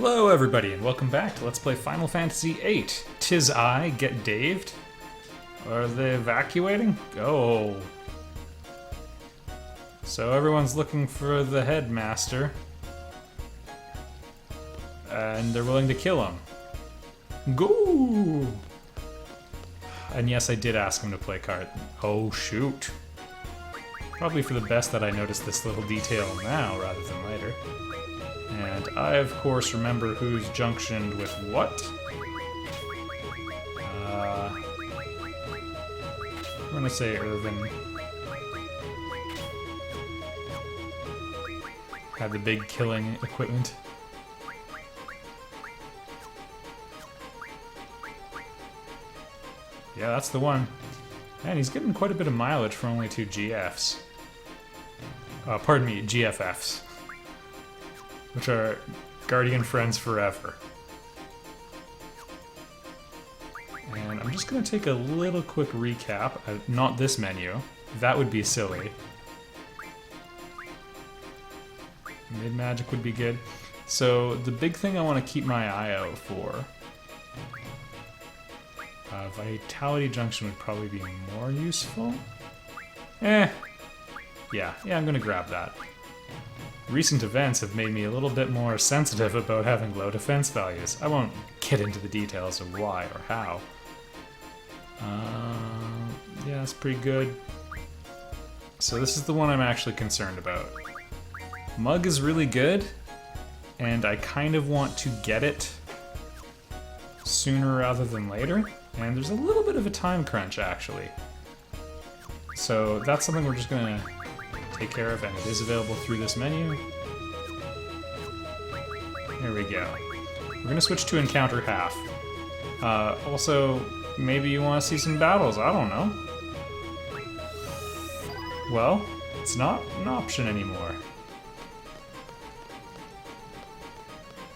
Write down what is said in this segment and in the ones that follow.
Hello everybody and welcome back to Let's Play Final Fantasy VIII. 'Tis I, get Daved. Are they evacuating? Go! So everyone's looking for the headmaster. And they're willing to kill him. Go! And yes, I did ask him to play card. Oh shoot. Probably for the best that I noticed this little detail now rather than later. And I, of course, remember who's junctioned with what. I'm gonna say Irvin. Had the big killing equipment. Yeah, that's the one. Man, he's getting quite a bit of mileage for only 2 GFs. Pardon me, GFFs. Which are Guardian Friends Forever. And I'm just going to take a little quick recap. Not this menu. That would be silly. Mid-magic would be good. So the big thing I want to keep my eye out for... Vitality Junction would probably be more useful. Yeah, I'm going to grab that. Recent events have made me a little bit more sensitive about having low defense values. I won't get into the details of why or how. Yeah, it's pretty good. So this is the one I'm actually concerned about. Mug is really good, and I kind of want to get it sooner rather than later. And there's a little bit of a time crunch, actually. So that's something we're just gonna take care of, and it is available through this menu. There we go. We're gonna switch to encounter half. Also, maybe you want to see some battles, I don't know. Well, it's not an option anymore.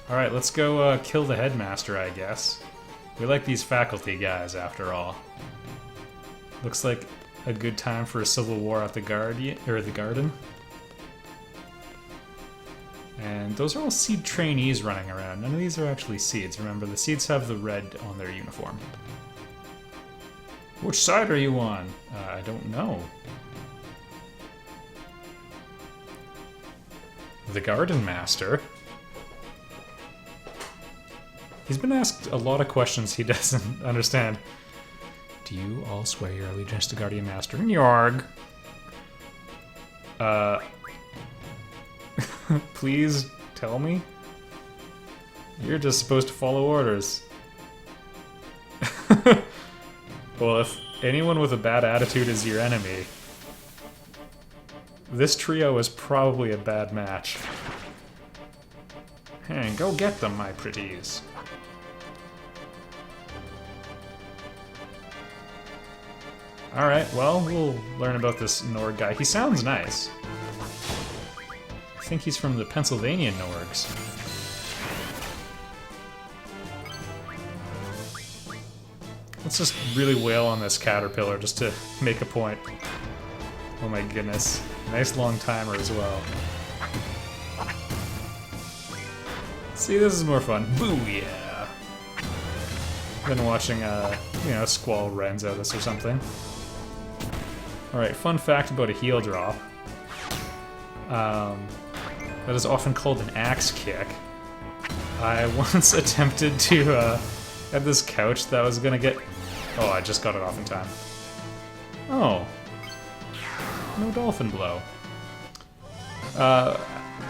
Alright, let's go kill the headmaster, I guess. We like these faculty guys, after all. Looks like a good time for a civil war at the garden. And those are all seed trainees running around. None of these are actually seeds. Remember, the seeds have the red on their uniform. Which side are you on? I don't know. The Garden Master? He's been asked a lot of questions he doesn't understand. Do you all swear your allegiance to Guardian Master? Yarg. Please tell me? You're just supposed to follow orders. Well, if anyone with a bad attitude is your enemy, this trio is probably a bad match. Hey, go get them, my pretties. Alright, well, we'll learn about this Norg guy. He sounds nice. I think he's from the Pennsylvania Norgs. Let's just really wail on this caterpillar just to make a point. Oh my goodness. Nice long timer as well. See, this is more fun. Booyah! Been watching, Squall Renzo this or something. Alright, fun fact about a heal drop. That is often called an axe kick. I once attempted to have this couch that was gonna get... Oh, I just got it off in time. Oh. No dolphin blow. I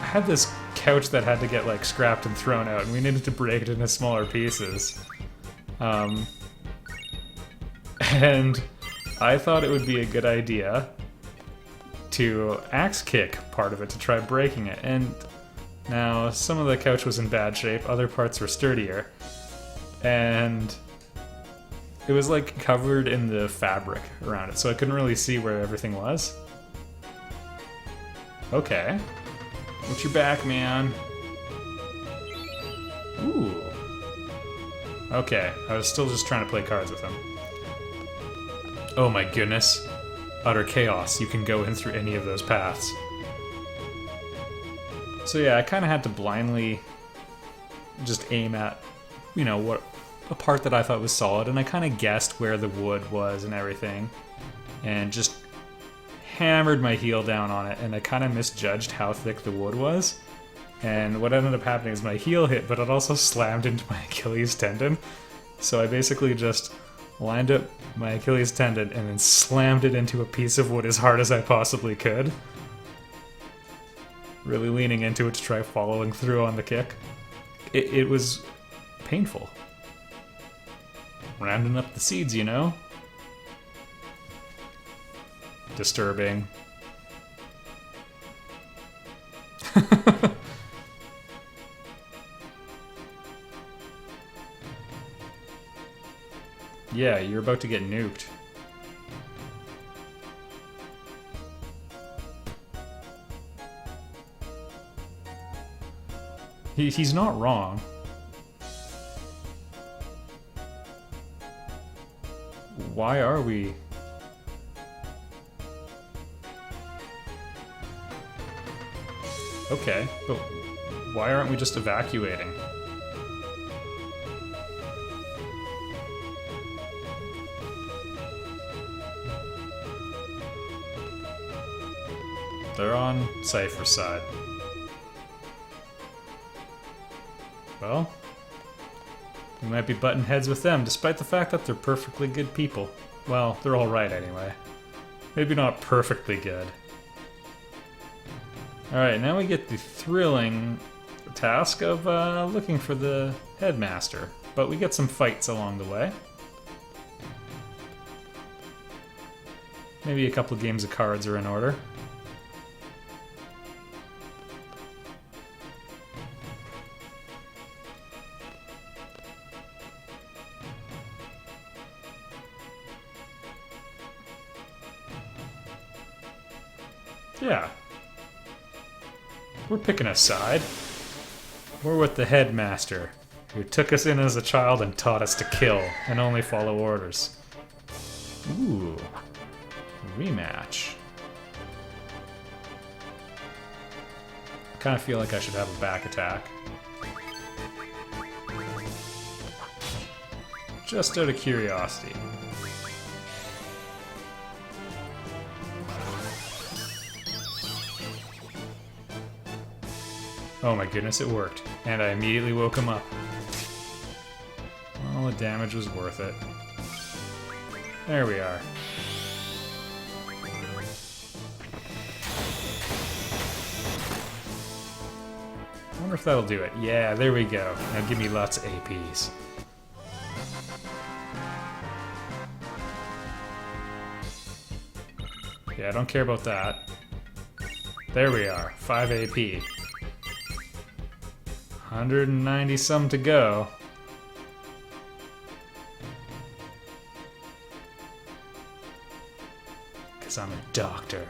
had this couch that had to get, like, scrapped and thrown out, and we needed to break it into smaller pieces. And I thought it would be a good idea to axe kick part of it to try breaking it, and now some of the couch was in bad shape, other parts were sturdier, and it was like covered in the fabric around it, so I couldn't really see where everything was. Okay. What's your back, man? Ooh. Okay, I was still just trying to play cards with him. Oh my goodness. Utter chaos. You can go in through any of those paths. So yeah, I kind of had to blindly just aim at, you know, what a part that I thought was solid, and I kind of guessed where the wood was and everything, and just hammered my heel down on it, and I kind of misjudged how thick the wood was. And what ended up happening is my heel hit, but it also slammed into my Achilles tendon. So I basically just lined up my Achilles tendon and then slammed it into a piece of wood as hard as I possibly could. Really leaning into it to try following through on the kick. It was painful. Rounding up the seeds, you know? Disturbing. Yeah, you're about to get nuked. He's not wrong. Why are we... Okay, but why aren't we just evacuating? They're on Cypher's side. Well, we might be butting heads with them, despite the fact that they're perfectly good people. Well, they're alright anyway. Maybe not perfectly good. Alright, now we get the thrilling task of looking for the headmaster. But we get some fights along the way. Maybe a couple games of cards are in order. Yeah. We're picking a side. We're with the headmaster, who took us in as a child and taught us to kill and only follow orders. Ooh. Rematch. I kind of feel like I should have a back attack. Just out of curiosity. Oh my goodness, it worked. And I immediately woke him up. Well, the damage was worth it. There we are. I wonder if that'll do it. Yeah, there we go. Now give me lots of APs. Yeah, I don't care about that. There we are. 5 AP. 190 some to go. Because I'm a doctor.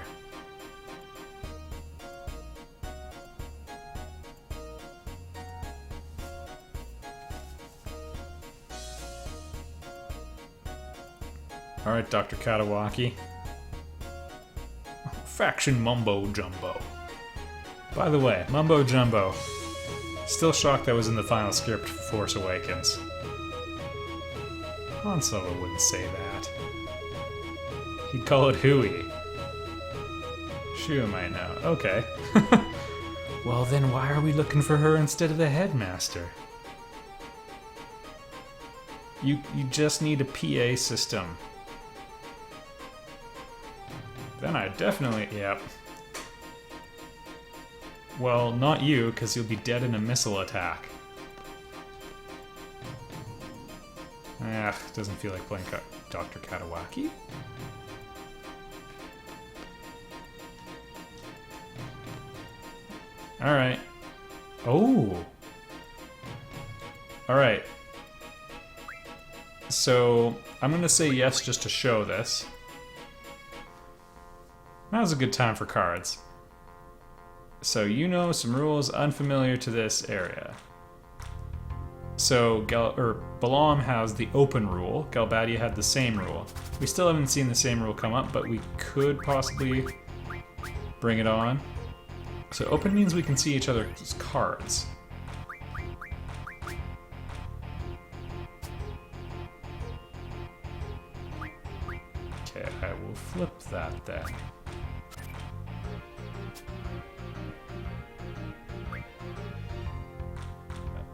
Alright, Dr. Katawaki. Faction Mumbo Jumbo. By the way, Mumbo Jumbo. Still shocked I was in the final script for Force Awakens. Han Solo wouldn't say that. He'd call it Hooey. Shoo might know. Okay. Well then why are we looking for her instead of the headmaster? You just need a PA system. Then I definitely... Yep. Well, not you, because you'll be dead in a missile attack. Doesn't feel like playing Dr. Katawaki. Alright. Oh! Alright. So, I'm gonna say yes just to show this. Now's a good time for cards. So you know some rules unfamiliar to this area. So Balaam has the open rule. Galbadia had the same rule. We still haven't seen the same rule come up, but we could possibly bring it on. So open means we can see each other's cards. Okay, I will flip that then.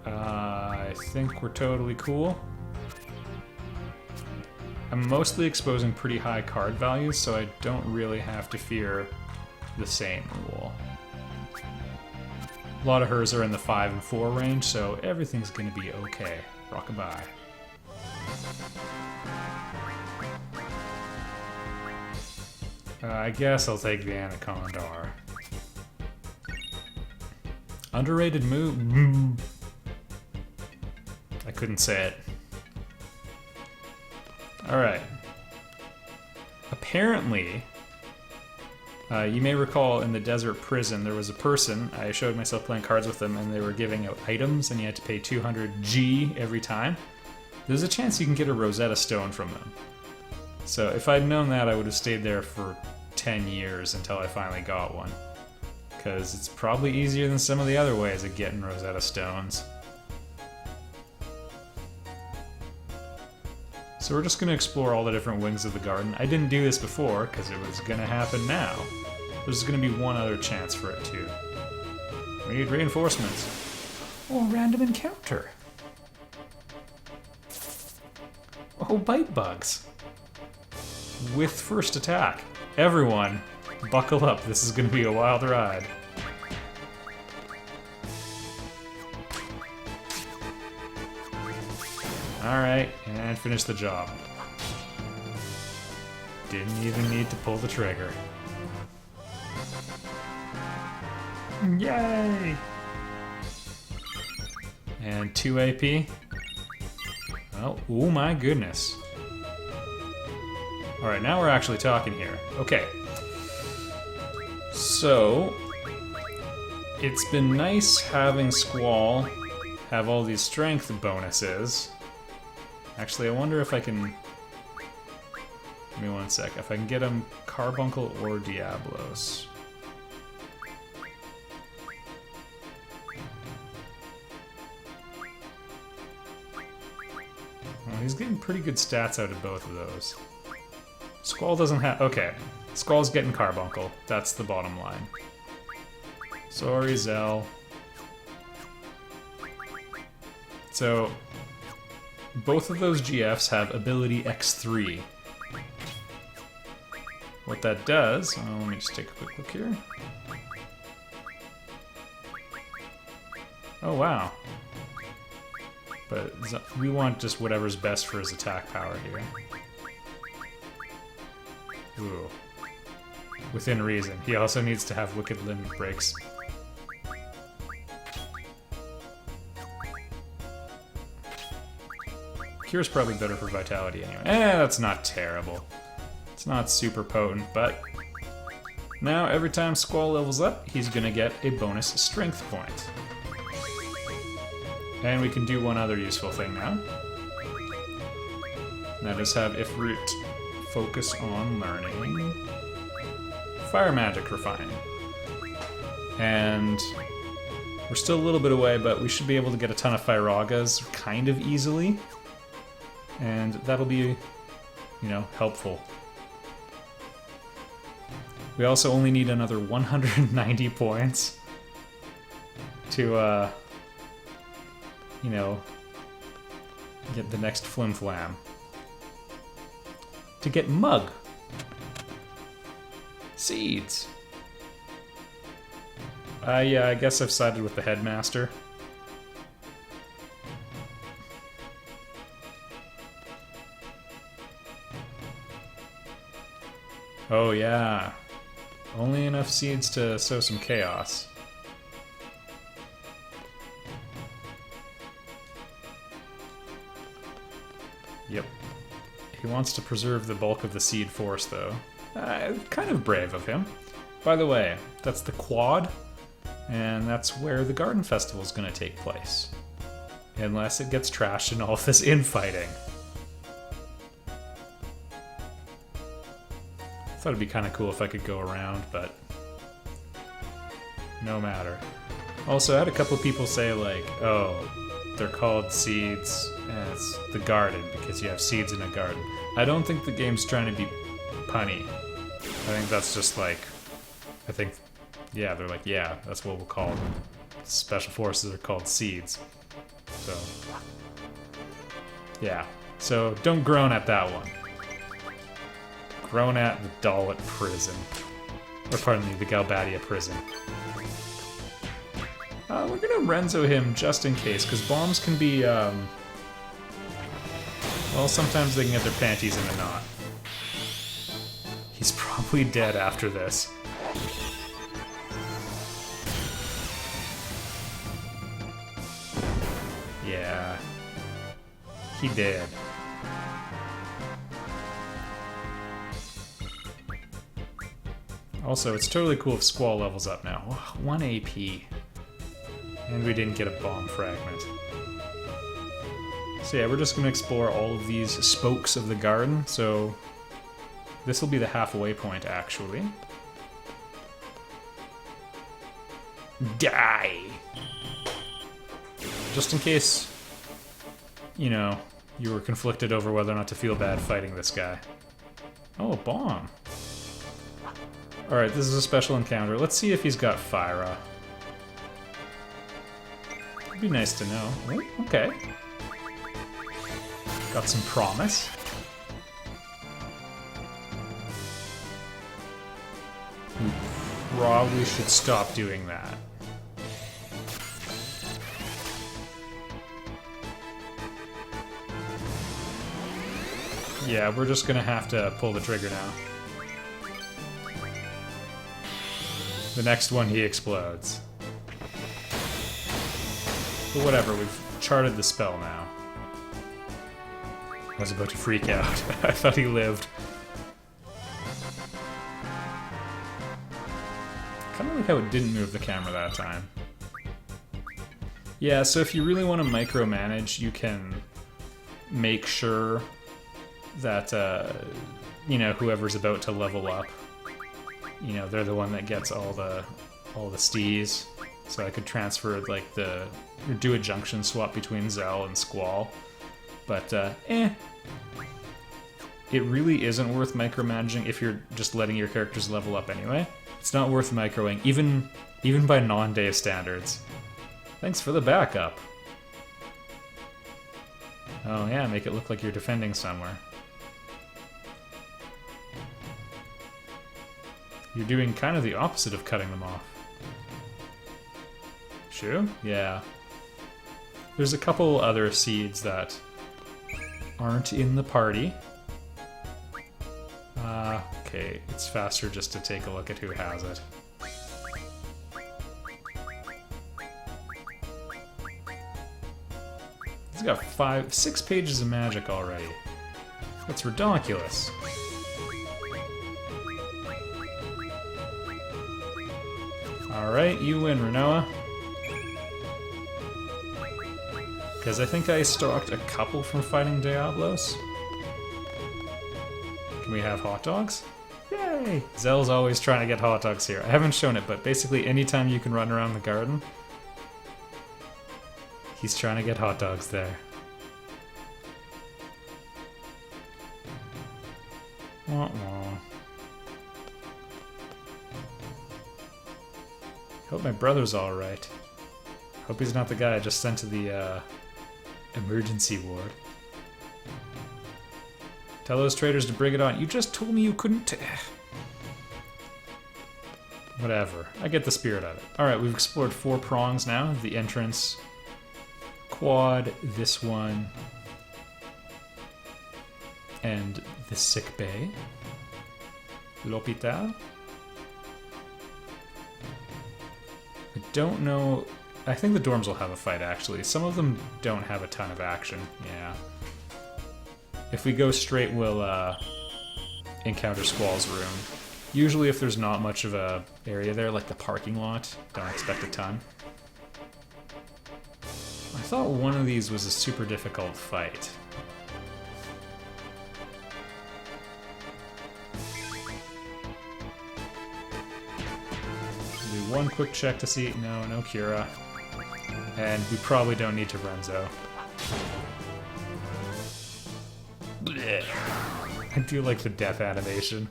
I think we're totally cool. I'm mostly exposing pretty high card values, so I don't really have to fear the same rule. A lot of hers are in the 5 and 4 range, so everything's gonna be okay. Rockabye. I guess I'll take the Anaconda. Underrated move? I couldn't say it. Alright. Apparently, you may recall in the desert prison there was a person, I showed myself playing cards with them, and they were giving out items and you had to pay 200 G every time. There's a chance you can get a Rosetta Stone from them. So if I'd known that, I would have stayed there for 10 years until I finally got one. Because it's probably easier than some of the other ways of getting Rosetta Stones. So we're just going to explore all the different wings of the garden. I didn't do this before, because it was going to happen now. There's going to be one other chance for it too. We need reinforcements. Oh, random encounter. Oh, bite bugs. With first attack. Everyone, buckle up. This is going to be a wild ride. Alright, and finish the job. Didn't even need to pull the trigger. Yay! And 2 AP. Oh my goodness. Alright, now we're actually talking here. Okay. So, it's been nice having Squall have all these strength bonuses. Actually, I wonder if I can... Give me one sec. If I can get him Carbuncle or Diablos. Well, he's getting pretty good stats out of both of those. Squall doesn't have... Okay. Squall's getting Carbuncle. That's the bottom line. Sorry, Zell. So... Both of those GFs have ability X3. What that does... let me just take a quick look here. Oh, wow. But we want just whatever's best for his attack power here. Ooh. Within reason. He also needs to have Wicked Limb Breaks. Cure's probably better for Vitality anyway. That's not terrible. It's not super potent, but... Now, every time Squall levels up, he's gonna get a bonus Strength point. And we can do one other useful thing now. And that is have Ifrit focus on learning Fire Magic Refine. And we're still a little bit away, but we should be able to get a ton of Firagas kind of easily. And that'll be, you know, helpful. We also only need another 190 points to, you know, get the next Flim Flam. To get Mug. Seeds. Yeah, I guess I've sided with the headmaster. Oh yeah. Only enough seeds to sow some chaos. Yep. He wants to preserve the bulk of the seed force, though. Kind of brave of him. By the way, that's the quad, and that's where the Garden Festival is going to take place. Unless it gets trashed in all of this infighting. Thought it'd be kind of cool if I could go around, but no matter. Also, I had a couple people say like, oh, they're called seeds, and it's the garden because you have seeds in a garden. I don't think the game's trying to be punny. I think that's just like, yeah, they're like, yeah, that's what we'll call them. Special forces are called seeds. So, yeah. So don't groan at that one. Groan at the Dalit prison. Or pardon me, the Galbadia prison. We're gonna Renzo him just in case, because bombs can be, well, sometimes they can get their panties in a knot. He's probably dead after this. Yeah. He did. Also, it's totally cool if Squall levels up now. 1 AP. And we didn't get a bomb fragment. So yeah, we're just gonna explore all of these spokes of the garden, so this will be the halfway point, actually. Die! Just in case, you know, you were conflicted over whether or not to feel bad fighting this guy. Oh, a bomb. Alright, this is a special encounter. Let's see if he's got Fyra. It'd be nice to know. Oh, okay. Got some promise. We probably should stop doing that. Yeah, we're just gonna have to pull the trigger now. The next one, he explodes. But whatever, we've charted the spell now. I was about to freak out. I thought he lived. Kinda like how it didn't move the camera that time. Yeah, so if you really want to micromanage, you can make sure that, you know, whoever's about to level up, you know, they're the one that gets all the stees. So I could transfer, like, do a junction swap between Zell and Squall. But, It really isn't worth micromanaging if you're just letting your characters level up anyway. It's not worth microing, even by non-day standards. Thanks for the backup. Oh yeah, make it look like you're defending somewhere. You're doing kind of the opposite of cutting them off. True? Yeah. There's a couple other seeds that aren't in the party. Okay, it's faster just to take a look at who has it. He's got 6 pages of magic already. That's ridiculous. Alright, you win, Renoa. Because I think I stalked a couple from fighting Diablos. Can we have hot dogs? Yay! Zell's always trying to get hot dogs here. I haven't shown it, but basically anytime you can run around the garden, he's trying to get hot dogs there. Hope my brother's alright. Hope he's not the guy I just sent to the emergency ward. Tell those traitors to bring it on. You just told me you couldn't. Whatever. I get the spirit of it. Alright, we've explored 4 prongs now. The entrance, quad, this one, and the sick bay. L'hôpital. I don't know. I think the dorms will have a fight, actually. Some of them don't have a ton of action. Yeah. If we go straight, we'll encounter Squall's room. Usually if there's not much of a area there, like the parking lot, don't expect a ton. I thought one of these was a super difficult fight. Do one quick check to see. No Cura. And we probably don't need to Renzo. Blech. I do like the death animation.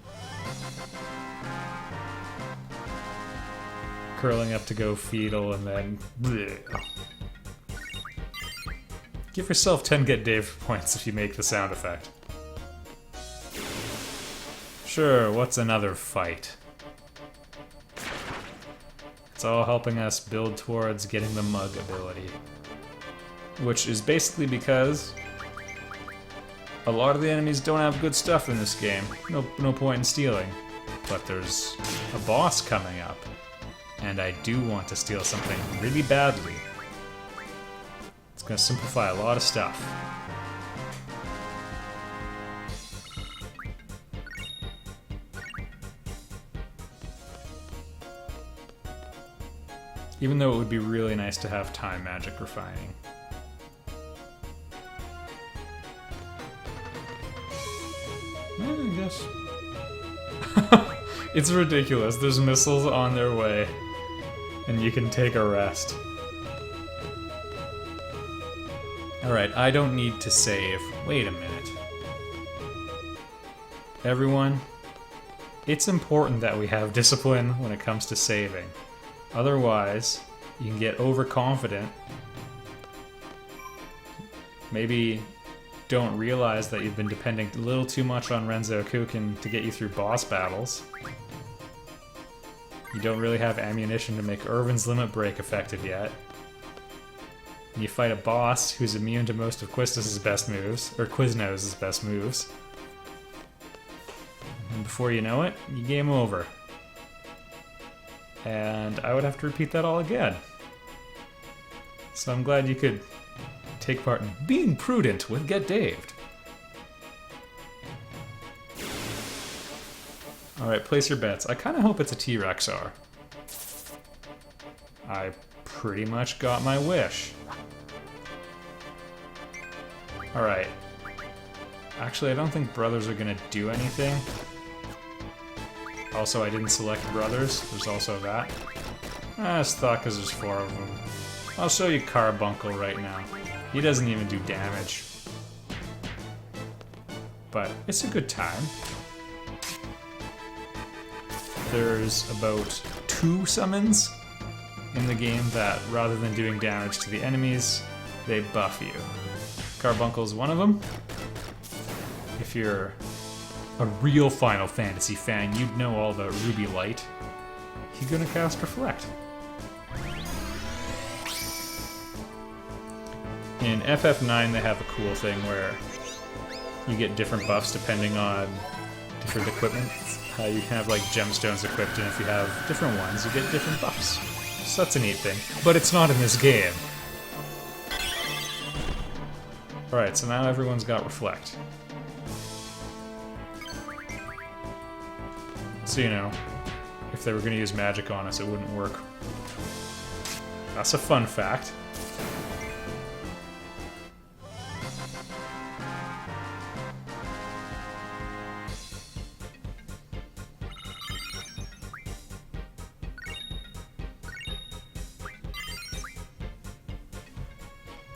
Curling up to go fetal and then... bleh. Give yourself 10 Get Dave points if you make the sound effect. Sure, what's another fight? It's all helping us build towards getting the mug ability. Which is basically because a lot of the enemies don't have good stuff in this game. No point in stealing. But there's a boss coming up, and I do want to steal something really badly. It's gonna simplify a lot of stuff. Even though it would be really nice to have time magic refining. I guess. It's ridiculous. There's missiles on their way, and you can take a rest. Alright, I don't need to save. Wait a minute. Everyone, it's important that we have discipline when it comes to saving. Otherwise, you can get overconfident. Maybe don't realize that you've been depending a little too much on Renzo Kukin to get you through boss battles. You don't really have ammunition to make Irvin's Limit Break effective yet. And you fight a boss who's immune to most of Quiznos' best moves, or Quiznos' best moves. And before you know it, you game over. And I would have to repeat that all again. So I'm glad you could take part in being prudent with Get Daved. Alright, place your bets. I kind of hope it's a T-Rexar. I pretty much got my wish. Alright. Actually, I don't think brothers are gonna do anything. Also, I didn't select brothers. There's also that. I just thought because there's 4 of them. I'll show you Carbuncle right now. He doesn't even do damage. But it's a good time. There's about 2 summons in the game that, rather than doing damage to the enemies, they buff you. Carbuncle's one of them. If you're a real Final Fantasy fan, you'd know all the Ruby Light. He's gonna cast Reflect. In FF9 they have a cool thing where you get different buffs depending on different equipment. You can have like gemstones equipped, and if you have different ones, you get different buffs. So that's a neat thing. But it's not in this game. Alright, so now everyone's got Reflect. So, you know, if they were going to use magic on us, it wouldn't work. That's a fun fact.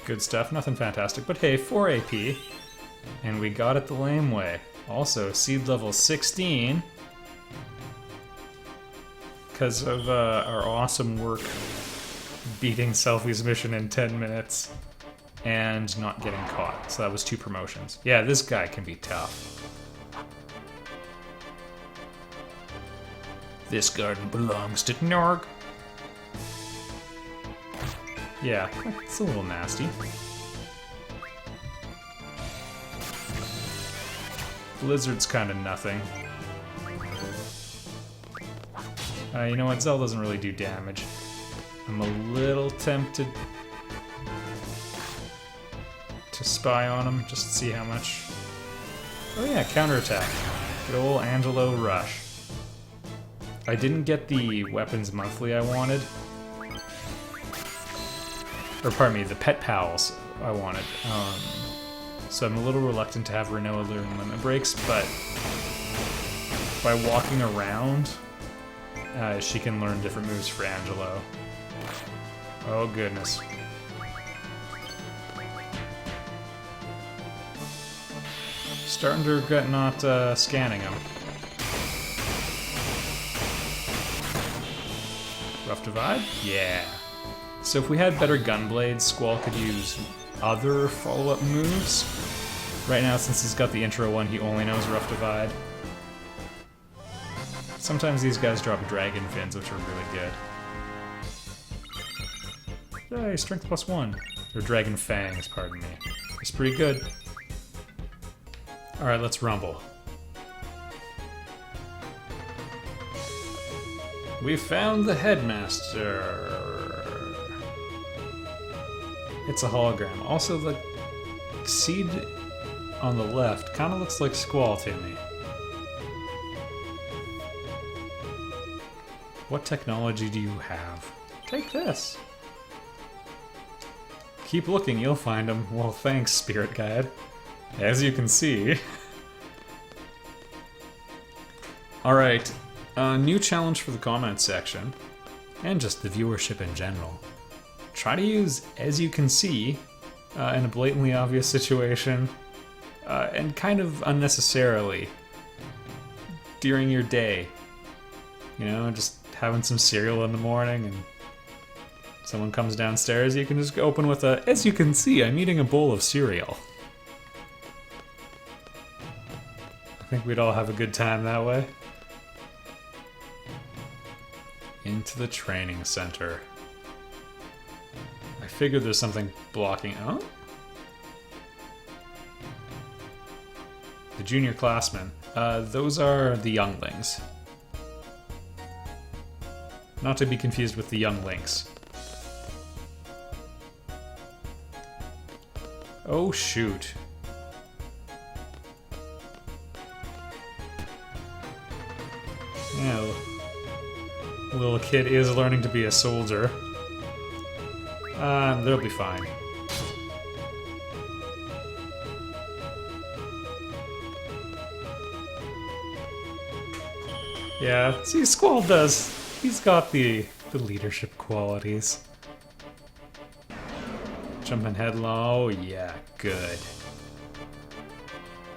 Good stuff, nothing fantastic, but hey, 4 AP. And we got it the lame way. Also, seed level 16. Because of our awesome work beating Selfie's mission in 10 minutes and not getting caught. So that was 2 promotions. Yeah, this guy can be tough. This garden belongs to Norg. Yeah, it's a little nasty. Blizzard's kind of nothing. You know what? Zell doesn't really do damage. I'm a little tempted to spy on him just to see how much. Oh yeah, counterattack. Good old Angelo Rush. I didn't get the weapons monthly I wanted. Or pardon me, the pet pals I wanted. So I'm a little reluctant to have Renoa learn limit breaks, but by walking around, she can learn different moves for Angelo. Oh goodness. Starting to regret not scanning him. Rough Divide? Yeah. So if we had better gunblades, Squall could use other follow-up moves. Right now, since he's got the intro one, he only knows Rough Divide. Sometimes these guys drop Dragon Fins, which are really good. Yay, Strength +1. Or Dragon Fangs, pardon me. It's pretty good. Alright, let's rumble. We found the headmaster. It's a hologram. Also, the seed on the left kind of looks like Squall to me. What technology do you have? Take this. Keep looking, you'll find him. Well, thanks, Spirit Guide. As you can see. Alright, a new challenge for the comments section, and just the viewership in general. Try to use "as you can see" in a blatantly obvious situation, and kind of unnecessarily during your day. You know, just having some cereal in the morning and someone comes downstairs, you can just open with a "as you can see, I'm eating a bowl of cereal." I think we'd all have a good time that way. Into the training center. I figured there's something blocking. Oh? The junior classmen. Those are the younglings. Not to be confused with the young links. Oh shoot. Yeah, little kid is learning to be a soldier. They'll be fine. Yeah, see, Squall does. He's got the leadership qualities. Jumping headlong. Oh yeah, good.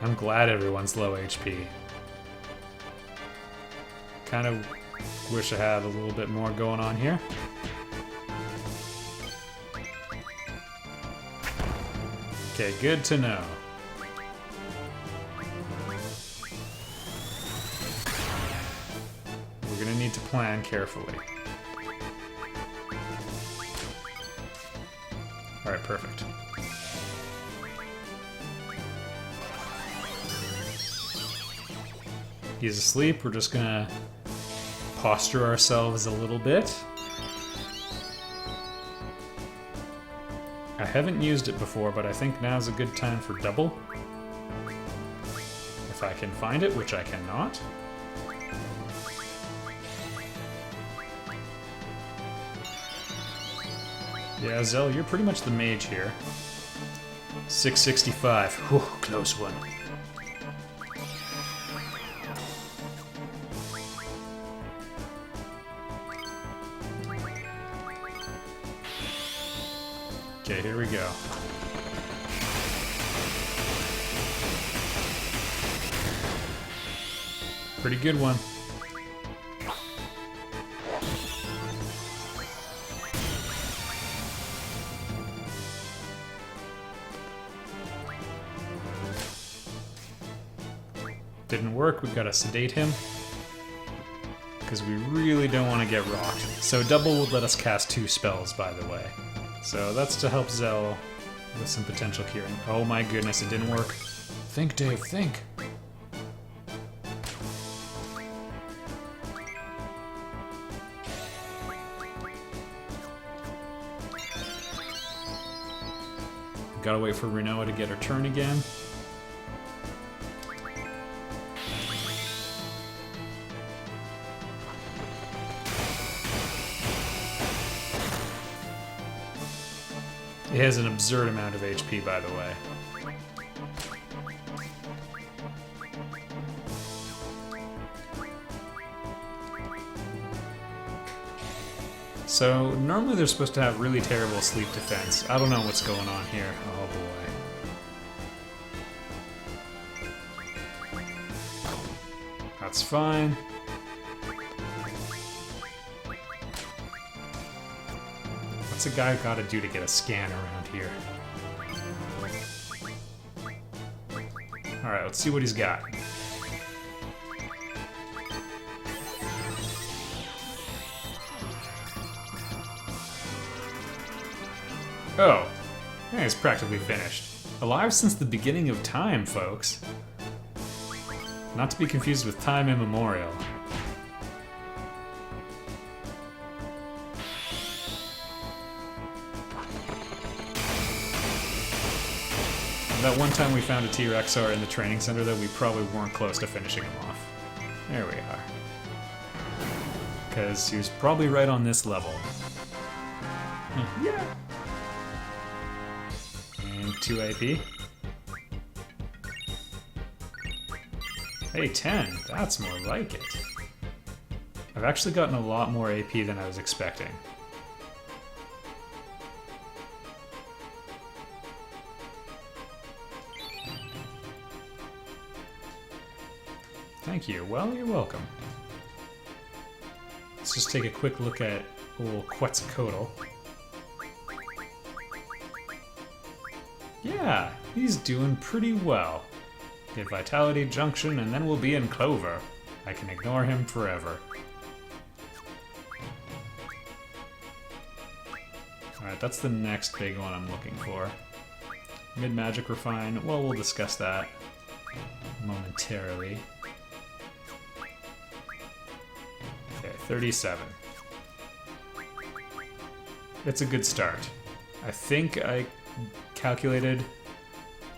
I'm glad everyone's low HP. Kind of wish I had a little bit more going on here. Okay, good to know. We're gonna need to plan carefully. Alright, perfect. He's asleep, we're just gonna posture ourselves a little bit. I haven't used it before, but I think now's a good time for double. If I can find it, which I cannot. Yeah, Zell, you're pretty much the mage here. 665. Whew, close one. Okay, here we go. Pretty good one. Didn't work, we've got to sedate him. Because we really don't want to get rocked. So double would let us cast 2 spells, by the way. So that's to help Zell with some potential curing. Oh my goodness, it didn't work. Think, Dave, think. Gotta wait for Renoa to get her turn again. It has an absurd amount of HP, by the way. So, normally they're supposed to have really terrible sleep defense. I don't know what's going on here. Oh boy. That's fine. What's a guy gotta do to get a scan around here? Alright, let's see what he's got. Oh, yeah, it's practically finished. Alive since the beginning of time, folks. Not to be confused with time immemorial. That one time we found a T-Rexar in the training center that we probably weren't close to finishing him off. There we are. Because he was probably right on this level. Yeah. And 2 AP. Hey, 10. That's more like it. I've actually gotten a lot more AP than I was expecting. Thank you. Well, you're welcome. Let's just take a quick look at old Quetzalcoatl. Yeah, he's doing pretty well. Get Vitality Junction, and then we'll be in Clover. I can ignore him forever. Alright, that's the next big one I'm looking for. Mid-Magic Refine, well, we'll discuss that momentarily. Okay, 37. It's a good start. I think I calculated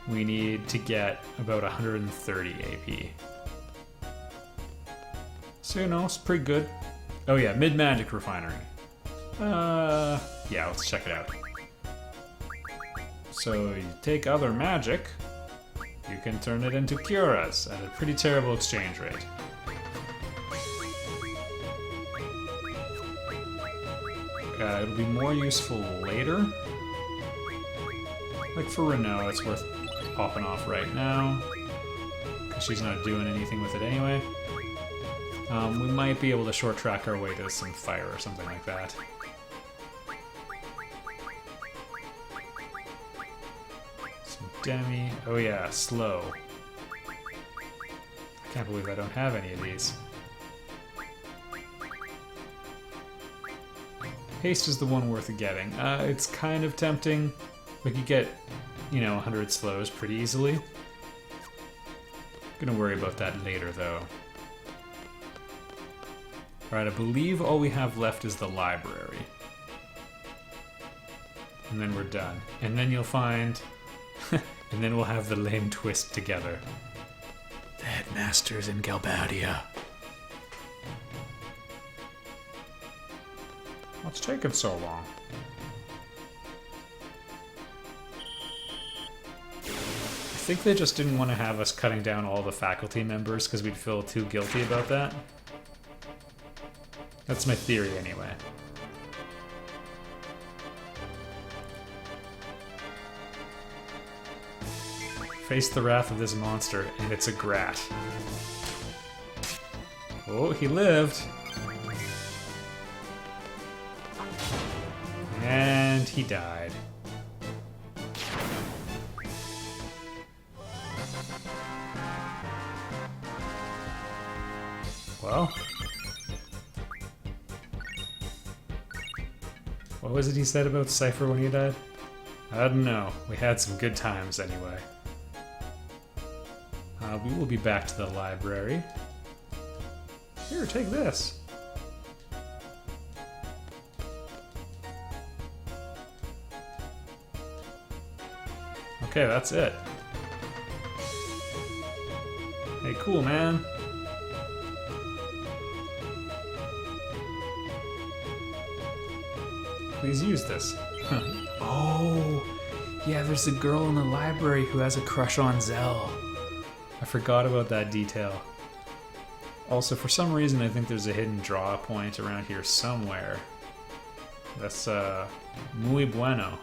we need to get about 130 AP. So, you know, it's pretty good. Oh yeah, Mid-Magic Refinery. Yeah, let's check it out. So, you take other magic, you can turn it into Curas at a pretty terrible exchange rate. It'll be more useful later. Like for Renault, it's worth popping off right now, because she's not doing anything with it anyway. We might be able to short track our way to some fire or something like that. Some Demi. Oh yeah, slow. I can't believe I don't have any of these. Haste is the one worth getting. It's kind of tempting. We could get, you know, 100 slows pretty easily. Gonna worry about that later, though. Alright, I believe all we have left is the library. And then we're done. And then you'll find... and then we'll have the lame twist together. The headmaster's in Galbadia. What's taking so long? I think they just didn't want to have us cutting down all the faculty members because we'd feel too guilty about that. That's my theory anyway. Face the wrath of this monster, and it's a Grat. Oh, he lived! And he died. Well, what was it he said about Cypher when he died? I don't know. We had some good times anyway. We will be back to the library. Here, take this. Okay, that's it. Hey, cool, man. Please use this. Oh, yeah, there's a girl in the library who has a crush on Zell. I forgot about that detail. Also, for some reason, I think there's a hidden draw point around here somewhere. That's, muy bueno.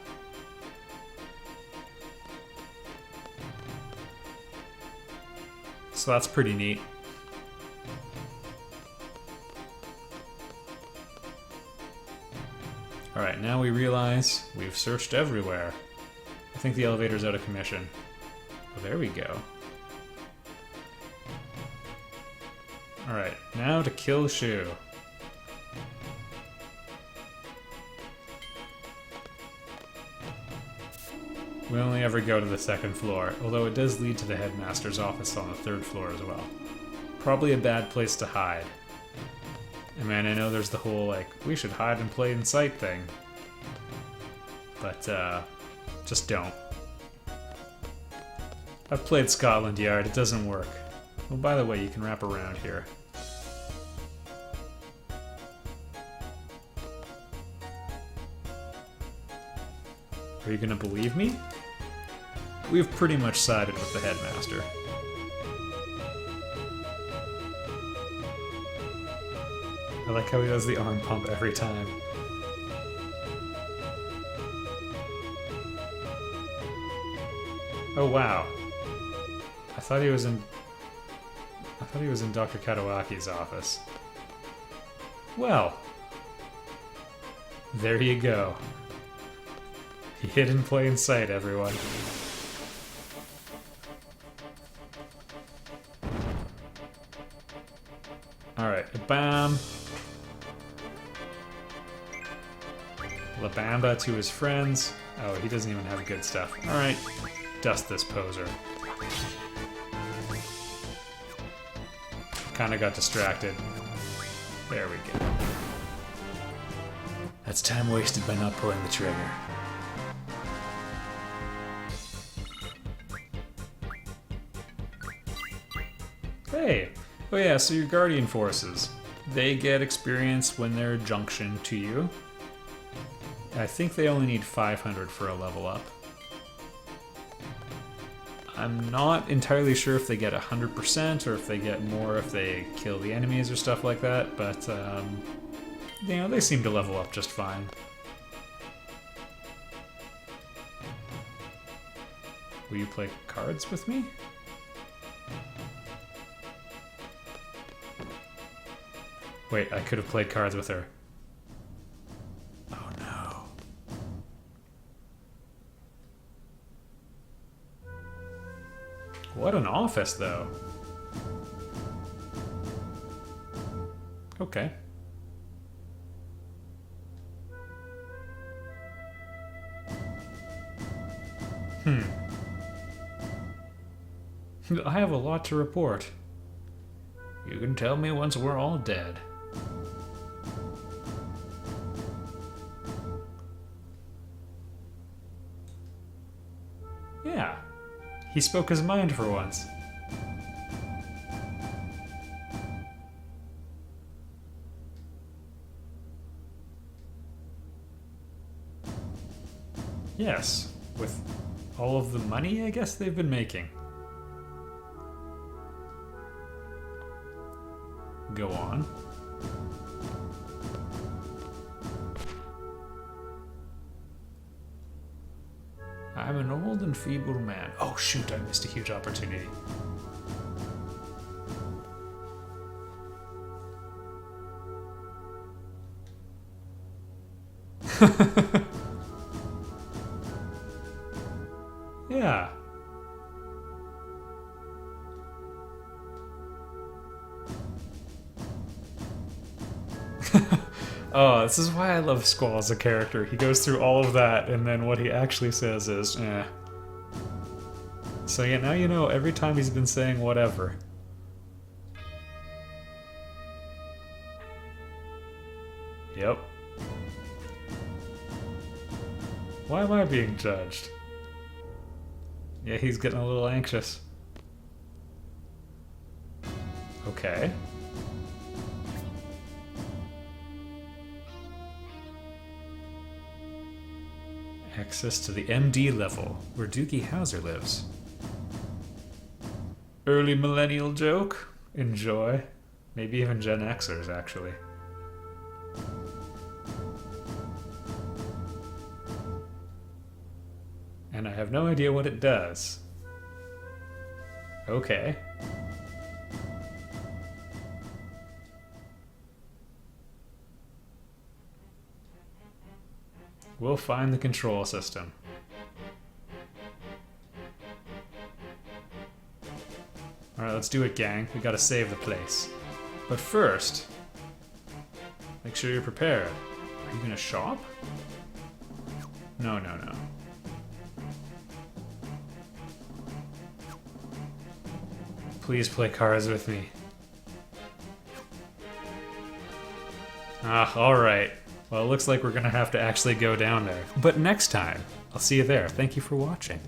So that's pretty neat. Alright, now we realize we've searched everywhere. I think the elevator's out of commission. Well, there we go. Alright, now to kill Shu. We only ever go to the second floor, although it does lead to the headmaster's office on the third floor as well. Probably a bad place to hide. And man, I know there's the whole, like, we should hide in plain sight thing. But, just don't. I've played Scotland Yard, it doesn't work. Oh, by the way, you can wrap around here. Are you gonna believe me? We've pretty much sided with the headmaster. I like how he does the arm pump every time. Oh wow. I thought he was in Dr. Katawaki's office. Well, there you go. He hid in plain sight, everyone. Alright, bam. La Bamba to his friends. Oh, he doesn't even have good stuff. Alright, dust this poser. Kinda got distracted. There we go. That's time wasted by not pulling the trigger. Hey! Oh yeah, so your Guardian Forces. They get experience when they're junction to you. I think they only need 500 for a level up. I'm not entirely sure if they get 100% or if they get more if they kill the enemies or stuff like that, but you know, they seem to level up just fine. Will you play cards with me? Wait, I could have played cards with her. Oh no. What an office, though. Okay. I have a lot to report. You can tell me once we're all dead. Yeah, he spoke his mind for once. Yes, with all of the money I guess they've been making. Go on. I'm an old and feeble man. Oh shoot, I missed a huge opportunity. Yeah. Oh, this is why I love Squall as a character. He goes through all of that, and then what he actually says is, eh. So yeah, now you know every time he's been saying whatever. Yep. Why am I being judged? Yeah, he's getting a little anxious. Okay. Access to the MD level, where Doogie Howser lives. Early millennial joke? Enjoy. Maybe even Gen Xers, actually. And I have no idea what it does. Okay. We'll find the control system. Alright, let's do it, gang. We gotta save the place. But first, make sure you're prepared. Are you gonna shop? No, no, no. Please play cards with me. Ah, alright. Well, it looks like we're gonna have to actually go down there. But next time, I'll see you there. Thank you for watching.